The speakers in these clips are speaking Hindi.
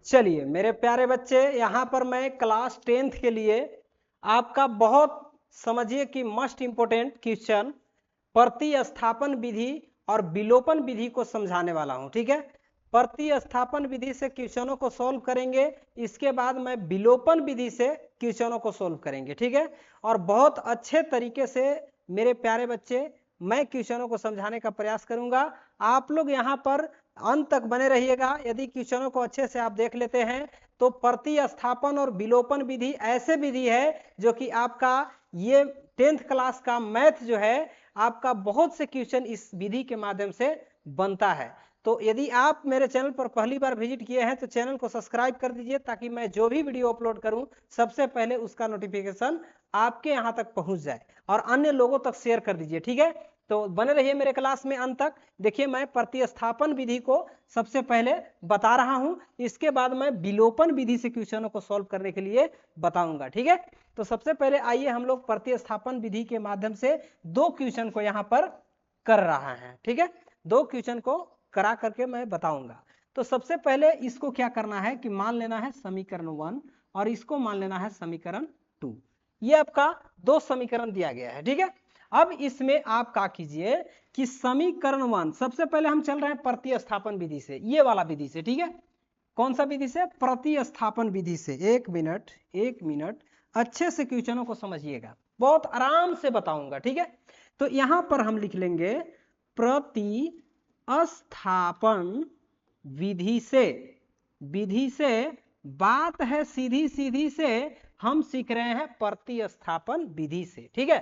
चलिए मेरे प्यारे बच्चे, यहाँ पर मैं क्लास 10th के लिए आपका बहुत समझिए कि मस्ट इंपोर्टेंट क्वेश्चन प्रतिस्थापन विधि और विलोपन विधि को समझाने वाला हूँ। ठीक है, प्रतिस्थापन विधि से क्वेश्चनों को सोल्व करेंगे, इसके बाद मैं विलोपन विधि से क्वेश्चनों को सोल्व करेंगे। ठीक है, और बहुत अच्छे तरीके से मेरे प्यारे बच्चे मैं क्वेश्चनों को समझाने का प्रयास करूंगा। आप लोग यहाँ पर अंत तक बने रहिएगा। यदि क्वेश्चनों को अच्छे से आप देख लेते हैं तो प्रतिस्थापन और विलोपन विधि ऐसे विधि है जो कि आपका ये 10th क्लास का मैथ जो है आपका बहुत से क्वेश्चन इस विधि के माध्यम से बनता है। तो यदि आप मेरे चैनल पर पहली बार विजिट किए हैं तो चैनल को सब्सक्राइब कर दीजिए, ताकि मैं जो भी वीडियो अपलोड करूं सबसे पहले उसका नोटिफिकेशन आपके यहां तक पहुंच जाए, और अन्य लोगों तक शेयर कर दीजिए। ठीक है, तो बने रहिए मेरे क्लास में अंत तक। देखिए मैं प्रतिस्थापन विधि को सबसे पहले बता रहा हूं, इसके बाद मैं विलोपन विधि से क्वेश्चनों को सॉल्व करने के लिए बताऊंगा। ठीक है, तो सबसे पहले आइए हम लोग प्रतिस्थापन विधि के माध्यम से दो क्वेश्चन को यहाँ पर कर रहा है। ठीक है, दो क्वेश्चन को करा करके मैं बताऊंगा। तो सबसे पहले इसको क्या करना है कि मान लेना है समीकरण 1 और इसको मान लेना है समीकरण 2। ये आपका दो समीकरण दिया गया है। ठीक है, अब इसमें आप क्या कीजिए कि समीकरण 1 सबसे पहले हम चल रहे हैं प्रतिस्थापन विधि से, ये वाला विधि से। ठीक है, कौन सा विधि से? प्रतिस्थापन विधि से। एक मिनट अच्छे से क्वेश्चनों को समझिएगा, बहुत आराम से बताऊंगा। ठीक है, तो यहां पर हम लिख लेंगे प्रतिस्थापन विधि से बात है सीधी सीधी से हम सीख रहे हैं प्रतिस्थापन विधि से। ठीक है,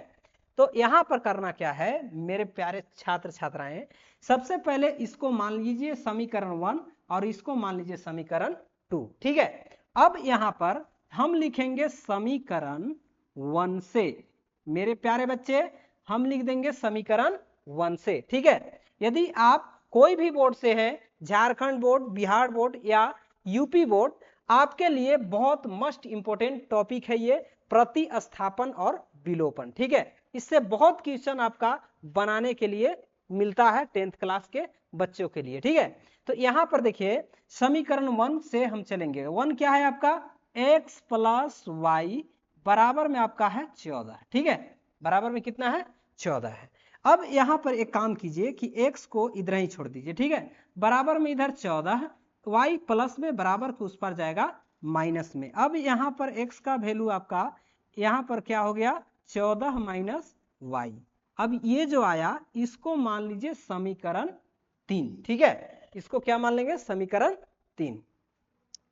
तो यहां पर करना क्या है मेरे प्यारे छात्र छात्राएं, सबसे पहले इसको मान लीजिए समीकरण 1 और इसको मान लीजिए समीकरण 2। ठीक है, अब यहां पर हम लिखेंगे समीकरण 1 से। मेरे प्यारे बच्चे हम लिख देंगे समीकरण 1 से। ठीक है, यदि आप कोई भी बोर्ड से हैं, झारखंड बोर्ड, बिहार बोर्ड या यूपी बोर्ड, आपके लिए बहुत मस्ट इंपोर्टेंट टॉपिक है ये प्रतिस्थापन और विलोपन। ठीक है, इससे बहुत क्वेश्चन आपका बनाने के लिए मिलता है 10th क्लास के बच्चों के लिए। ठीक है, तो यहां पर देखिए समीकरण 1 से हम चलेंगे। 1 क्या है आपका? x प्लस वाई बराबर में आपका है 14। ठीक है, बराबर में कितना है? 14 है। अब यहां पर एक काम कीजिए कि x को इधर ही छोड़ दीजिए। ठीक है, बराबर में इधर 14, y प्लस में बराबर के उस पर जाएगा माइनस में। अब यहां पर x का वैल्यू आपका यहां पर क्या हो गया? 14 माइनस वाई। अब ये जो आया इसको मान लीजिए समीकरण 3। ठीक है, इसको क्या मान लेंगे? समीकरण 3।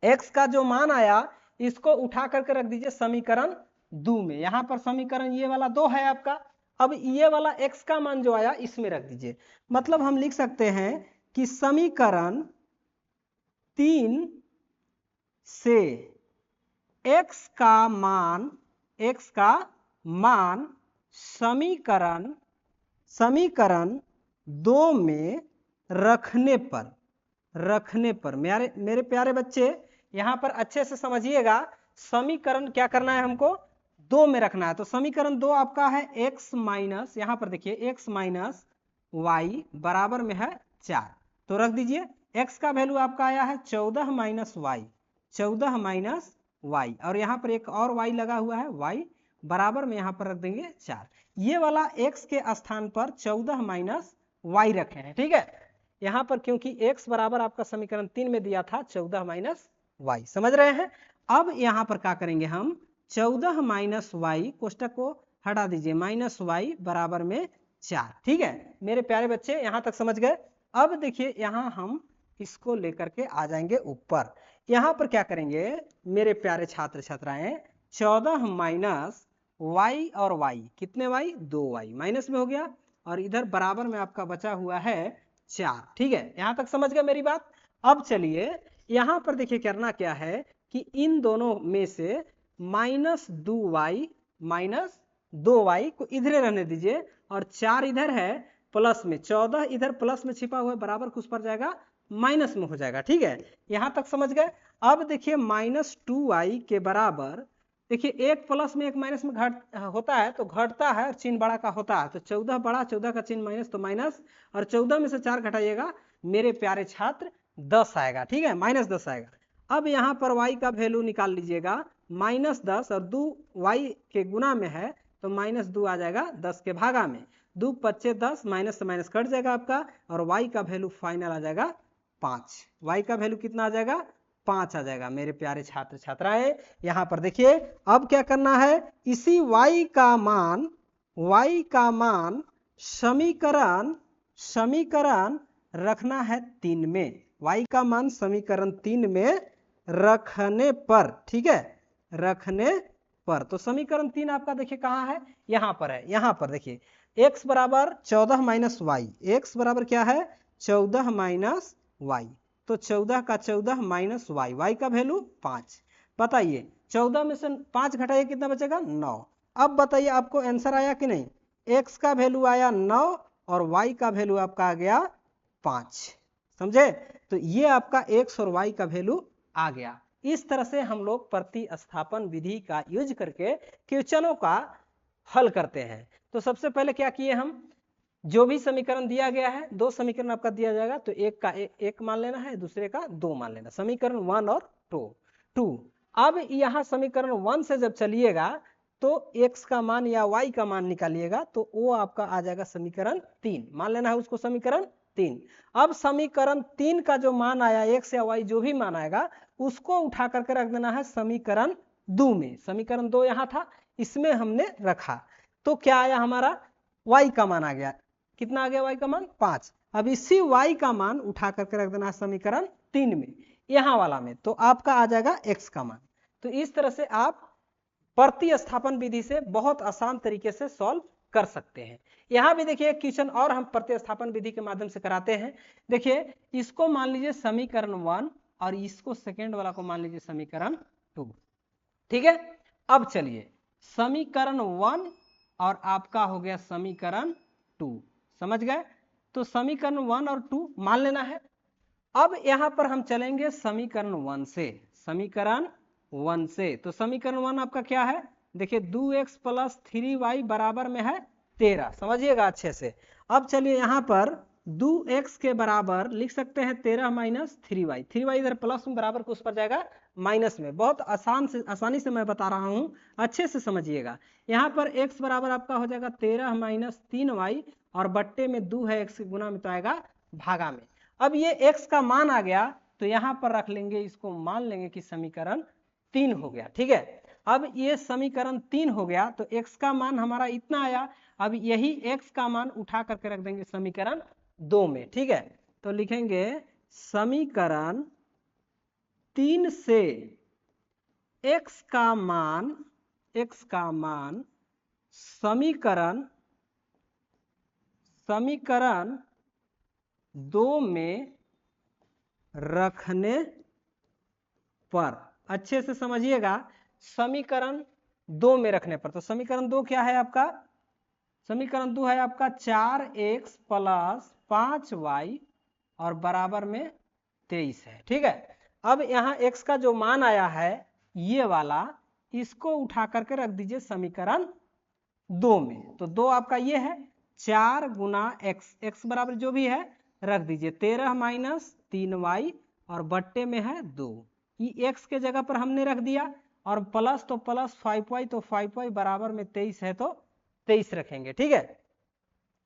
x का जो मान आया इसको उठा करके रख दीजिए समीकरण 2 में। यहां पर समीकरण ये वाला 2 है आपका। अब ये वाला x का मान जो आया इसमें रख दीजिए। मतलब हम लिख सकते हैं कि समीकरण 3 से x का मान समीकरण 2 में रखने पर मेरे प्यारे बच्चे यहां पर अच्छे से समझिएगा, समीकरण क्या करना है हमको? 2 में रखना है। तो समीकरण 2 आपका है x माइनस, यहां पर देखिए x माइनस वाई बराबर में है 4। तो रख दीजिए x का वैल्यू आपका आया है 14 माइनस वाई, 14 माइनस वाई, और यहाँ पर एक और y लगा हुआ है y बराबर में यहाँ पर रख देंगे 4। ये वाला x के स्थान पर 14 माइनस वाई रखे हैं। ठीक है, यहाँ पर क्योंकि x बराबर आपका समीकरण 3 में दिया था 14 माइनस वाई, समझ रहे हैं। अब यहाँ पर क्या करेंगे हम? 14 माइनस वाई कोष्टक को हटा दीजिए, माइनस वाई बराबर में 4। ठीक है मेरे प्यारे बच्चे, यहाँ तक समझ गए। अब देखिए यहाँ हम इसको लेकर के आ जाएंगे ऊपर। यहाँ पर क्या करेंगे मेरे प्यारे छात्र छात्राएं? 14 माइनस वाई और वाई, कितने वाई? 2 वाई माइनस में हो गया, और इधर बराबर में आपका बचा हुआ है 4। ठीक है, यहां तक समझ गए मेरी बात। अब चलिए यहां पर देखिए करना क्या है कि इन दोनों में से माइनस 2 वाई को इधर रहने दीजिए, और 4 इधर है प्लस में, 14 इधर प्लस में छिपा हुआ है बराबर कुछ पर जाएगा माइनस में हो जाएगा। ठीक है, यहां तक समझ गए। अब देखिए माइनस 2y के बराबर, देखिए एक प्लस में एक माइनस में होता है तो घटता है, चिन्ह बड़ा का होता है। तो 14 बड़ा, 14 का चिन्ह माइनस तो माइनस, और 14 में से 4 घटाइएगा मेरे प्यारे छात्र 10 आएगा। ठीक है, माइनस 10 आएगा। अब यहाँ पर y का वैल्यू निकाल लीजिएगा -10 और 2 y के गुना में है तो -2 आ जाएगा 10 के भागा में, 2 पच्चे 10, माइनस से माइनस कट जाएगा आपका और y का वैल्यू फाइनल आ जाएगा 5। y का वैल्यू कितना आ जाएगा 5 आ जाएगा। मेरे प्यारे छात्र छात्राएं यहाँ पर देखिए अब क्या करना है, इसी y का मान समीकरण रखना है 3 में, y का मान समीकरण 3 में रखने पर, ठीक है, रखने पर। तो समीकरण 3 आपका देखिए कहाँ है, यहाँ पर है। यहाँ पर देखिए x बराबर 14 माइनस वाई, x बराबर क्या है 14 माइनस वाई, तो 14 का 14 माइनस वाई, वाई का वैल्यू 5। बताइए 14 में से 5 घटाइए कितना बचेगा 9। अब बताइए आपको आंसर आया कि नहीं, x का वैल्यू आया 9 और y का वैल्यू आपका आ गया 5। समझे, तो ये आपका x और y का वैल्यू आ गया। इस तरह से हम लोग प्रतिस्थापन विधि का यूज करके क्वेश्चनों का हल करते हैं। तो सबसे पहले क्या किए हम, जो भी समीकरण दिया गया है, 2 समीकरण आपका दिया जाएगा तो एक का एक मान लेना है, दूसरे का 2 मान लेना, समीकरण 1 और 2। अब यहाँ समीकरण 1 से जब चलिएगा तो x का मान या y का मान निकालिएगा तो वो आपका आ जाएगा समीकरण 3, मान लेना है उसको समीकरण 3। अब समीकरण 3 का जो मान आया x या y जो भी मान आएगा उसको उठा करके रख देना है समीकरण 2 में। समीकरण 2 यहाँ था, इसमें हमने रखा तो क्या आया हमारा y का मान आ गया, कितना आ गया y का मान 5। अब इसी y का मान उठा करके रख देना है समीकरण 3 में, यहाँ वाला में, तो आपका आ जाएगा x का मान। तो इस तरह से आप प्रतिस्थापन विधि से बहुत आसान तरीके से सॉल्व कर सकते हैं। यहाँ भी देखिए क्वेश्चन और हम प्रतिस्थापन विधि के माध्यम से कराते हैं। देखिए इसको मान लीजिए समीकरण 1 और इसको सेकेंड वाला को मान लीजिए समीकरण 2, ठीक है। अब चलिए समीकरण 1 और आपका हो गया समीकरण 2, समझ गए, तो समीकरण 1 और 2 मान लेना है। अब यहाँ पर हम चलेंगे समीकरण 1 से, समीकरण 1 से, तो समीकरण 1 आपका क्या है, देखिए 2x प्लस 3y बराबर में है 13, समझिएगा अच्छे से। अब चलिए यहाँ पर 2x के बराबर लिख सकते हैं 13 माइनस 3y, 3y इधर प्लस में बराबर को उस पर जाएगा माइनस में, बहुत आसानी से मैं बता रहा हूँ, अच्छे से समझिएगा। यहाँ पर x बराबर आपका हो जाएगा 13 माइनस 3y और बट्टे में 2 है, x के गुना में तो आएगा भागा में। अब ये x का मान आ गया तो यहाँ पर रख लेंगे, इसको मान लेंगे कि समीकरण 3 हो गया, ठीक है। अब ये समीकरण 3 हो गया तो x का मान हमारा इतना आया, अब यही x का मान उठा करके रख देंगे समीकरण 2 में, ठीक है। तो लिखेंगे समीकरण 3 से x का मान समीकरण 2 में रखने पर, अच्छे से समझिएगा, समीकरण 2 में रखने पर। तो समीकरण 2 क्या है आपका, समीकरण 2 है आपका 4x प्लस 5y और बराबर में 23 है, ठीक है। अब यहाँ x का जो मान आया है ये वाला, इसको उठा करके रख दीजिए समीकरण 2 में। तो 2 आपका ये है 4 गुना x बराबर जो भी है रख दीजिए 13 माइनस 3y और बट्टे में है 2, ये x के जगह पर हमने रख दिया और प्लस तो प्लस 5y तो 5y बराबर में 23 है तो 23 रखेंगे, ठीक है।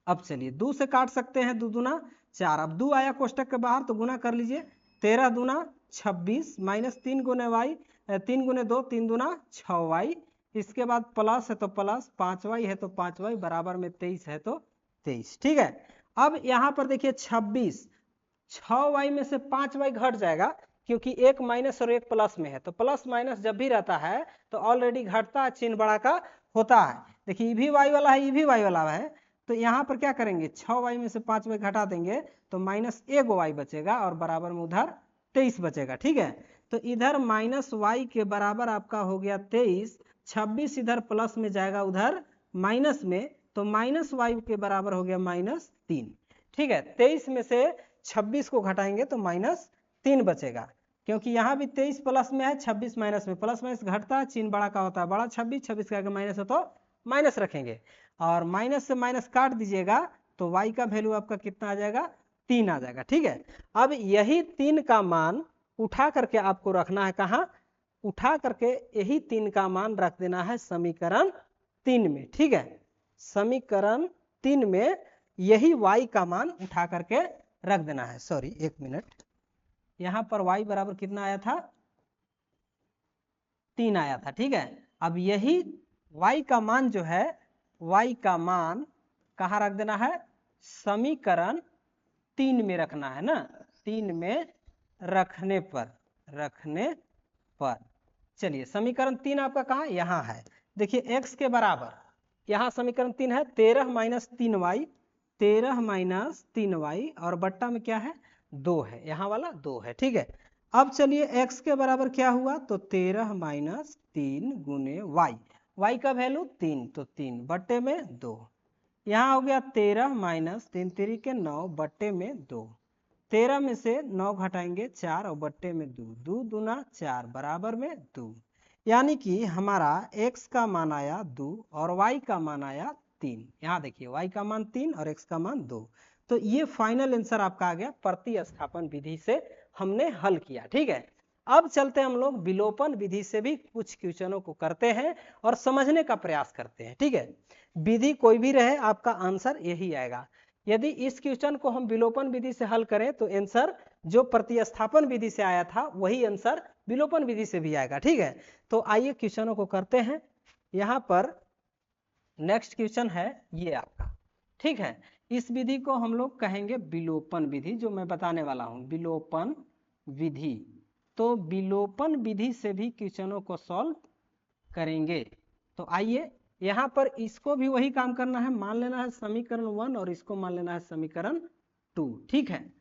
अब चलिए 2 से काट सकते हैं, 2 दूना 4, अब 2 आया कोष्टक के बाहर तो गुना कर लीजिए, 13 दूना 26 माइनस 3 गुने y, 3 गुने 2 3 दूना 6y, इसके बाद प्लस है तो प्लस 5y है तो 5y बराबर में 23 है तो 23, ठीक है। अब यहाँ पर देखिए 26, 6y में से 5y घट जाएगा क्योंकि एक माइनस और एक प्लस में है, तो प्लस माइनस जब भी रहता है तो ऑलरेडी घटता है, चिन्ह बड़ा का होता है। देखिए भी y वाला है, भी y वाला है, तो यहाँ पर क्या करेंगे 6y में से 5y घटा देंगे तो माइनस 1 y बचेगा और बराबर में उधर 23 बचेगा, ठीक है। तो इधर माइनस y के बराबर आपका हो गया 23, 26 इधर प्लस में जाएगा उधर माइनस में, तो माइनस y के बराबर हो गया -3, ठीक है। 23 में से 26 को घटाएंगे तो -3 बचेगा, क्योंकि यहाँ भी 23 प्लस में है, 26 माइनस में, प्लस माइनस घटता है, चिन्ह बड़ा का होता है, बड़ा 26, 26 का आगे माइनस है तो माइनस रखेंगे और माइनस से माइनस काट दीजिएगा तो y का वैल्यू आपका कितना आ जाएगा 3 आ जाएगा, ठीक है। अब यही 3 का मान उठा करके आपको रखना है कहाँ, उठा करके यही 3 का मान रख देना है समीकरण 3 में। ठीक है, समीकरण 3 में यही y का मान उठा करके रख देना है। सॉरी 1 मिनट, यहाँ पर y बराबर कितना आया था, 3 आया था। ठीक है, अब यही y का मान जो है, y का मान कहाँ रख देना है, समीकरण 3 में रखना है ना, 3 में रखने पर चलिए समीकरण 3 आपका कहाँ, यहाँ है। देखिए x के बराबर, यहाँ समीकरण 3 है 13 माइनस 3y, 13 माइनस 3y और बट्टा में क्या है 2 है, यहाँ वाला 2 है। ठीक है, अब चलिए x के बराबर क्या हुआ, तो 13 माइनस 3 गुने y का वैल्यू 3, तो 3 बट्टे में 2, यहाँ हो गया 13 माइनस 3 3 के 9 बट्टे में 2, 13 में से 9 घटाएंगे 4 और बट्टे में 2, 2 दूना 4 बराबर में 2, यानी कि हमारा x का मान आया 2 और y का मान आया 3। यहाँ देखिए y का मान 3 और x का मान 2, तो ये फाइनल आंसर आपका आ गया प्रतिस्थापन विधि से हमने हल किया। ठीक है, अब चलते हम लोग विलोपन विधि से भी कुछ क्वेश्चनों को करते हैं और समझने का प्रयास करते हैं। ठीक है, विधि कोई भी रहे आपका आंसर यही आएगा। यदि इस क्वेश्चन को हम विलोपन विधि से हल करें तो आंसर जो प्रतिस्थापन विधि से आया था वही आंसर विलोपन विधि से भी आएगा। ठीक है, तो आइए क्वेश्चनों को करते हैं। यहाँ पर नेक्स्ट क्वेश्चन है ये आपका। ठीक है, इस विधि को हम लोग कहेंगे विलोपन विधि, जो मैं बताने वाला हूँ विलोपन विधि। तो विलोपन विधि से भी क्वेश्चनों को सॉल्व करेंगे। तो आइए यहाँ पर इसको भी वही काम करना है, मान लेना है समीकरण 1 और इसको मान लेना है समीकरण 2। ठीक है,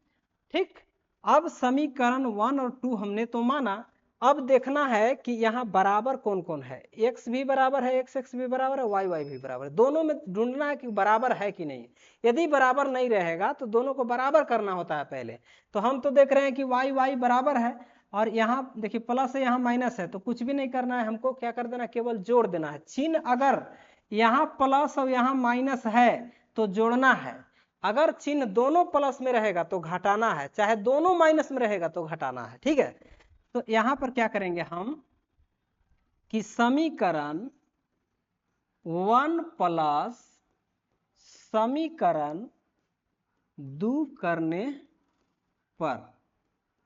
ठीक, अब समीकरण 1 और 2 हमने तो माना, अब देखना है कि यहाँ बराबर कौन कौन है, x भी बराबर है, x भी बराबर है, y भी बराबर है, दोनों में ढूंढना है कि बराबर है कि नहीं। यदि बराबर नहीं रहेगा तो दोनों को बराबर करना होता है पहले। तो हम तो देख रहे हैं कि y बराबर है और यहाँ देखिए प्लस है, यहाँ माइनस है, तो कुछ भी नहीं करना है, हमको क्या कर देना, केवल जोड़ देना है। चिन्ह अगर यहाँ प्लस और यहाँ माइनस है तो जोड़ना है, अगर चिन्ह दोनों प्लस में रहेगा तो घटाना है, चाहे दोनों माइनस में रहेगा तो घटाना है। ठीक है, तो यहां पर क्या करेंगे हम कि समीकरण 1 प्लस समीकरण 2 करने पर,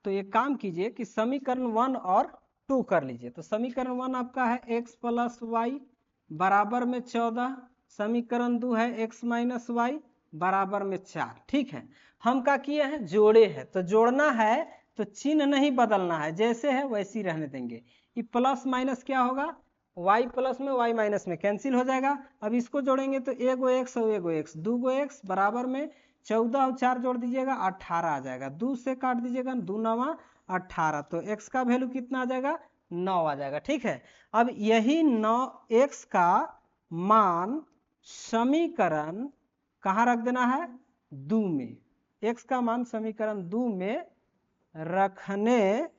तो ये काम कीजिए कि समीकरण 1 और 2 कर लीजिए। तो समीकरण 1 आपका है x प्लस वाई बराबर में 14, समीकरण 2 है x माइनस वाई बराबर में 4। ठीक है, हम क्या किए हैं, जोड़े हैं, तो जोड़ना है तो चिन्ह नहीं बदलना है, जैसे है वैसे ही रहने देंगे। ये प्लस माइनस क्या होगा, y प्लस में y माइनस में कैंसिल हो जाएगा। अब इसको जोड़ेंगे तो एगो x और एगो x, 2 x बराबर में 14 और 4 जोड़ दीजिएगा 18 आ जाएगा, 2 से काट दीजिएगा 2 9 18, तो x का वैल्यू कितना आ जाएगा, 9 आ जाएगा। ठीक है, अब यही 9x का मान समीकरण कहाँ रख देना है, 2 में, x का मान समीकरण 2 में रखने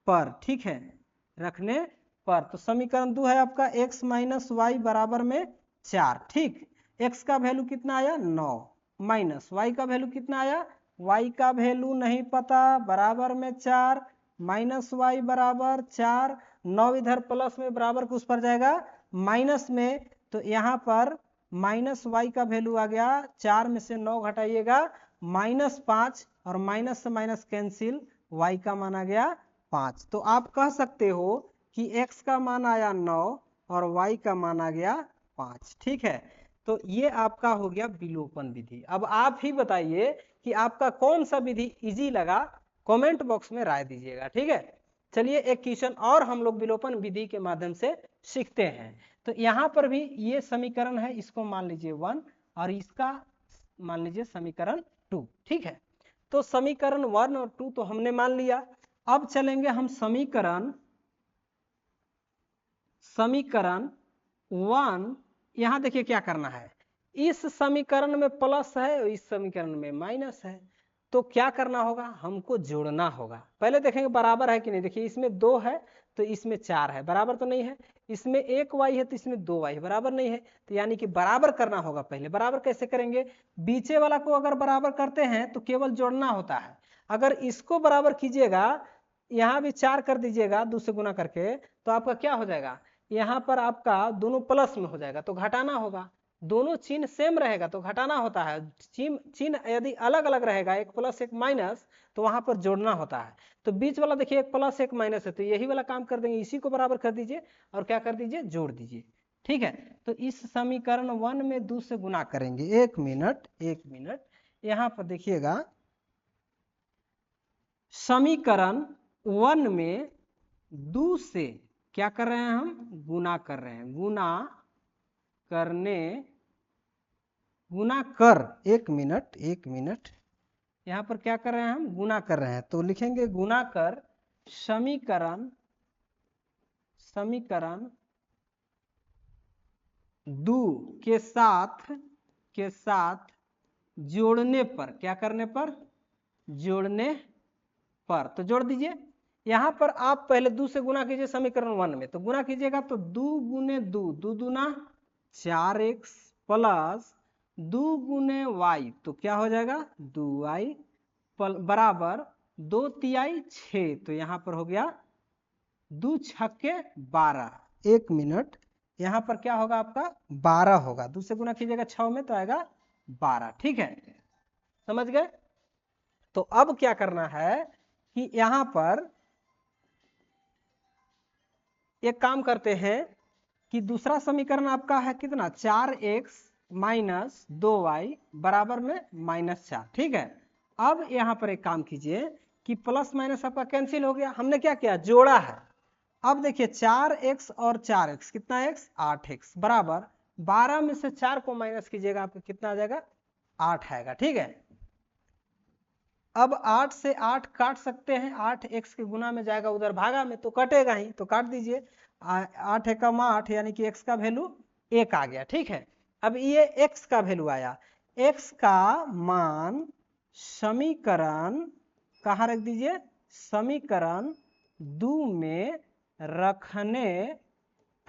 पर। ठीक है, रखने पर, तो समीकरण 2 है आपका x माइनस वाई बराबर में 4। ठीक, x का वैल्यू कितना आया 9, माइनस y का वैल्यू कितना आया, y का वैल्यू नहीं पता, बराबर में 4 माइनस वाई बराबर 4, 9 इधर प्लस में बराबर उस पर जाएगा माइनस में, तो यहाँ पर माइनस वाई का वैल्यू आ गया, 4 में से 9 घटाइएगा -5 और माइनस से माइनस कैंसिल, y का मान आ गया 5। तो आप कह सकते हो कि x का मान आया 9 और y का मान आ गया 5। ठीक है, तो ये आपका हो गया विलोपन विधि। अब आप ही बताइए कि आपका कौन सा विधि इजी लगा, कमेंट बॉक्स में राय दीजिएगा। ठीक है, चलिए एक क्वेश्चन और हम लोग विलोपन विधि के माध्यम से सीखते हैं। तो यहाँ पर भी ये समीकरण है, इसको मान लीजिए 1 और इसका मान लीजिए समीकरण 2। ठीक है, तो समीकरण 1 और 2 तो हमने मान लिया। अब चलेंगे हम समीकरण 1, यहां देखिए क्या करना है, इस समीकरण में प्लस है और इस समीकरण में माइनस है, तो क्या करना होगा, हमको जोड़ना होगा। पहले देखेंगे बराबर है कि नहीं, देखिए इसमें 2 है तो इसमें 4 है, बराबर तो नहीं है, इसमें 1 y है तो इसमें 2 y है, बराबर नहीं है, तो यानी कि बराबर करना होगा। पहले बराबर कैसे करेंगे, बीचे वाला को अगर बराबर करते हैं तो केवल जोड़ना होता है, अगर इसको बराबर कीजिएगा, यहाँ भी 4 कर दीजिएगा 2 से गुना करके, तो आपका क्या हो जाएगा, यहाँ पर आपका दोनों प्लस में हो जाएगा तो घटाना होगा। दोनों चिन्ह सेम रहेगा तो घटाना होता है। चिन्ह यदि अलग अलग रहेगा, एक प्लस एक माइनस, तो वहां पर जोड़ना होता है। तो बीच वाला देखिए एक प्लस एक माइनस है, तो यही वाला काम कर देंगे, इसी को बराबर कर दीजिए और क्या कर दीजिए, जोड़ दीजिए। ठीक है, तो इस समीकरण 1 में 2 से गुना करेंगे। एक मिनट यहाँ पर देखिएगा, समीकरण 1 में 2 से क्या कर रहे हैं, हम गुना कर रहे हैं। गुना कर, एक मिनट यहाँ पर क्या कर रहे हैं, हम गुना कर रहे हैं, तो लिखेंगे गुना कर समीकरण 2 के साथ जोड़ने पर, क्या करने पर, जोड़ने पर, तो जोड़ दीजिए। यहां पर आप पहले 2 से गुना कीजिए समीकरण 1 में, तो गुना कीजिएगा तो 2 गुने 2, 2 दूना 4x प्लस 2 गुने y, तो क्या हो जाएगा 2y बराबर 2 तिहाई 6, तो यहां पर हो गया 2 छक्के 12। एक मिनट, यहां पर क्या होगा आपका 12 होगा, 2 से गुना कीजिएगा 6 में तो आएगा 12। ठीक है, समझ गए। तो अब क्या करना है कि यहां पर एक काम करते हैं कि दूसरा समीकरण आपका है कितना, 4x माइनस 2y बराबर में -4। ठीक है, अब यहां पर एक काम कीजिए कि प्लस माइनस आपका कैंसिल हो गया, हमने क्या किया, जोड़ा है। अब देखिए 4x और 4x कितना x, 8x बराबर 12 में से 4 को माइनस कीजिएगा, आपको कितना आ जाएगा, 8 आएगा। ठीक है, अब 8 से 8 काट सकते हैं, 8 x के गुना में जाएगा, उधर भागा में तो कटेगा ही, तो काट दीजिए। 8 एकम 8 यानी कि x का वैल्यू 1 आ गया। ठीक है, अब ये x का वैल्यू आया, x का मान समीकरण कहाँ रख दीजिए, समीकरण 2 में रखने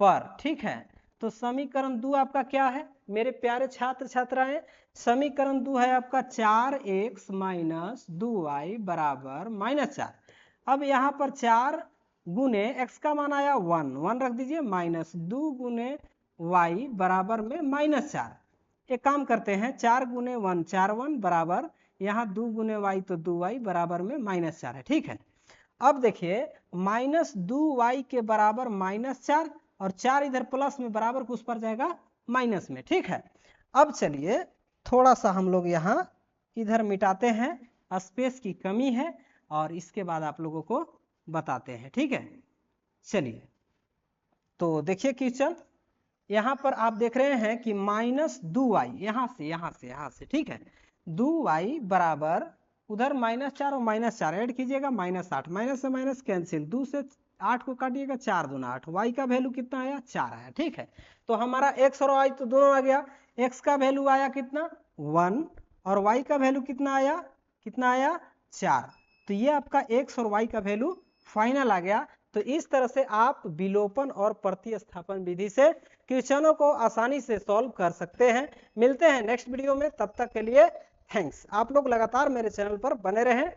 पर। ठीक है, तो समीकरण 2 आपका क्या है मेरे प्यारे छात्र छात्राएं, समीकरण 2 है आपका 4x माइनस 2y बराबर -4। अब यहाँ पर 4 गुने x का मान आया 1 रख दीजिए, माइनस 2 गुने y बराबर में -4। एक काम करते हैं, 4 गुने 1 4 1 बराबर, यहाँ 2 गुने y तो 2y बराबर में -4 है। ठीक है, अब देखिए -2y के बराबर -4 और 4 इधर प्लस में बराबर कुछ पर जाएगा माइनस में। ठीक है, अब चलिए थोड़ा सा हम लोग यहाँ इधर मिटाते हैं, स्पेस की कमी है, और इसके बाद आप लोगों को बताते हैं। ठीक है, चलिए तो देखिए क्वेश्चन, यहाँ पर आप देख रहे हैं कि -2y यहाँ से। ठीक है, 2y बराबर उधर -4 और -4 ऐड कीजिएगा, -8, माइनस से माइनस कैंसिल, 2 से 8 को काटिएगा, 4 दूना 8, y का वैल्यू कितना आया, 4 आया। ठीक है, तो हमारा x और y तो दोनों आ गया, x का वैल्यू आया कितना 1 और y का वैल्यू कितना आया 4, तो ये आपका x और y का वैल्यू फाइनल आ गया। तो इस तरह से आप विलोपन और प्रतिस्थापन विधि से क्वेश्चनों को आसानी से सॉल्व कर सकते हैं। मिलते हैं नेक्स्ट वीडियो में, तब तक के लिए थैंक्स। आप लोग लगातार मेरे चैनल पर बने रहें।